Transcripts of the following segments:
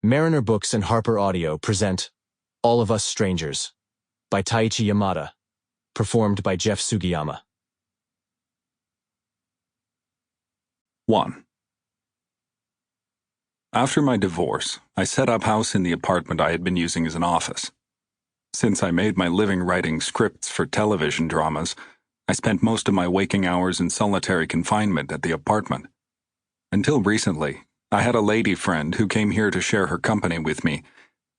Mariner Books and HarperAudio present All of Us Strangers by Taichi Yamada, performed by Geoff Sugiyama. 1. After my divorce, I set up house in the apartment I had been using as an office. Since I made my living writing scripts for television dramas, I spent most of my waking hours in solitary confinement at the apartment. Until recently, I had a lady friend who came here to share her company with me,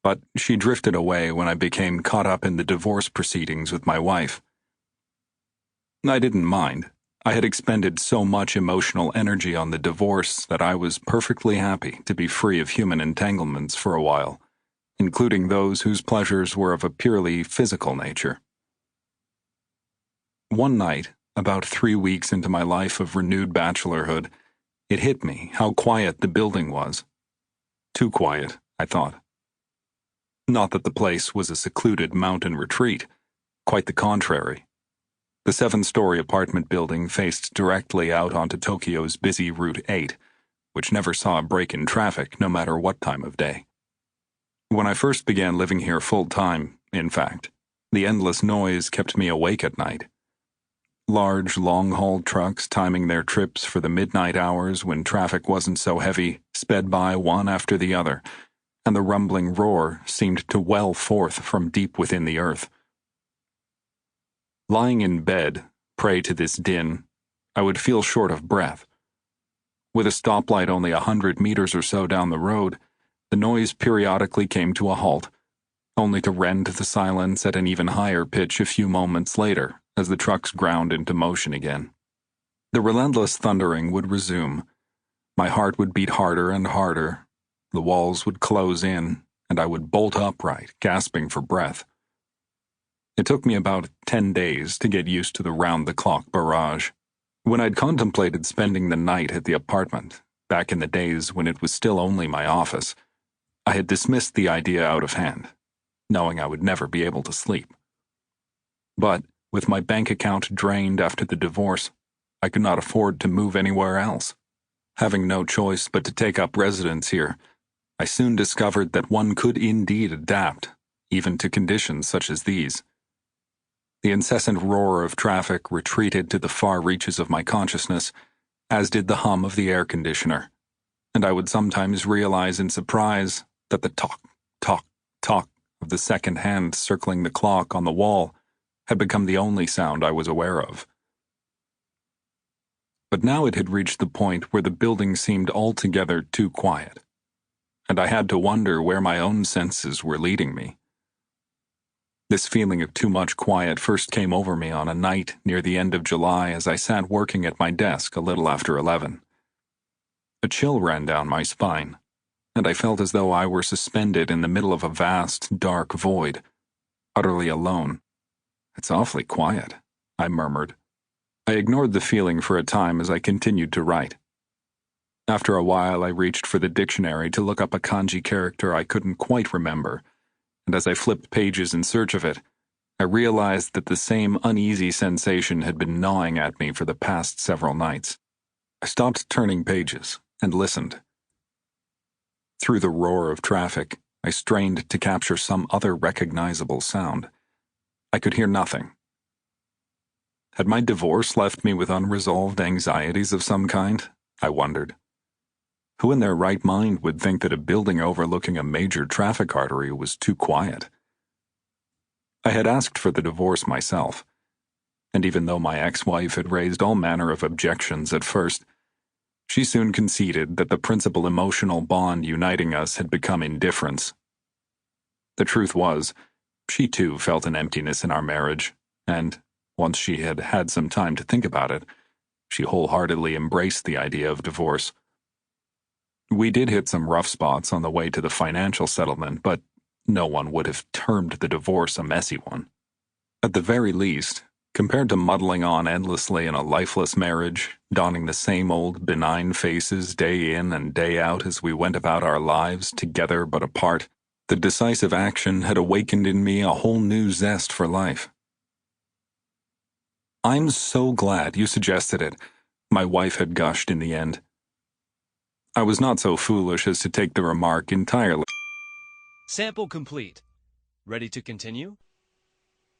but she drifted away when I became caught up in the divorce proceedings with my wife. I didn't mind. I had expended so much emotional energy on the divorce that I was perfectly happy to be free of human entanglements for a while, including those whose pleasures were of a purely physical nature. One night, about 3 weeks into my life of renewed bachelorhood, it hit me how quiet the building was. Too quiet, I thought. Not that the place was a secluded mountain retreat, quite the contrary. The 7-story apartment building faced directly out onto Tokyo's busy Route 8, which never saw a break in traffic no matter what time of day. When I first began living here full-time, in fact, the endless noise kept me awake at night. Large, long-haul trucks timing their trips for the midnight hours when traffic wasn't so heavy sped by one after the other, and the rumbling roar seemed to well forth from deep within the earth. Lying in bed, prey to this din, I would feel short of breath. With a stoplight only 100 meters or so down the road, the noise periodically came to a halt, only to rend the silence at an even higher pitch a few moments later as the trucks ground into motion again. The relentless thundering would resume. My heart would beat harder and harder. The walls would close in, and I would bolt upright, gasping for breath. It took me about 10 days to get used to the round-the-clock barrage. When I'd contemplated spending the night at the apartment, back in the days when it was still only my office, I had dismissed the idea out of hand, knowing I would never be able to sleep. But, with my bank account drained after the divorce, I could not afford to move anywhere else. Having no choice but to take up residence here, I soon discovered that one could indeed adapt, even to conditions such as these. The incessant roar of traffic retreated to the far reaches of my consciousness, as did the hum of the air conditioner, and I would sometimes realize in surprise that the tock, tock, tock of the second hand circling the clock on the wall had become the only sound I was aware of. But now it had reached the point where the building seemed altogether too quiet, and I had to wonder where my own senses were leading me. This feeling of too much quiet first came over me on a night near the end of July as I sat working at my desk a little after 11. A chill ran down my spine, and I felt as though I were suspended in the middle of a vast, dark void, utterly alone. "It's awfully quiet," I murmured. I ignored the feeling for a time as I continued to write. After a while, I reached for the dictionary to look up a kanji character I couldn't quite remember, and as I flipped pages in search of it, I realized that the same uneasy sensation had been gnawing at me for the past several nights. I stopped turning pages and listened. Through the roar of traffic, I strained to capture some other recognizable sound. I could hear nothing. Had my divorce left me with unresolved anxieties of some kind? I wondered. Who in their right mind would think that a building overlooking a major traffic artery was too quiet? I had asked for the divorce myself, and even though my ex-wife had raised all manner of objections at first, she soon conceded that the principal emotional bond uniting us had become indifference. The truth was, she too felt an emptiness in our marriage, and, once she had had some time to think about it, she wholeheartedly embraced the idea of divorce. We did hit some rough spots on the way to the financial settlement, but no one would have termed the divorce a messy one. At the very least, compared to muddling on endlessly in a lifeless marriage, donning the same old benign faces day in and day out as we went about our lives together but apart, the decisive action had awakened in me a whole new zest for life. "I'm so glad you suggested it," my wife had gushed in the end. I was not so foolish as to take the remark entirely Sample complete. Ready to continue?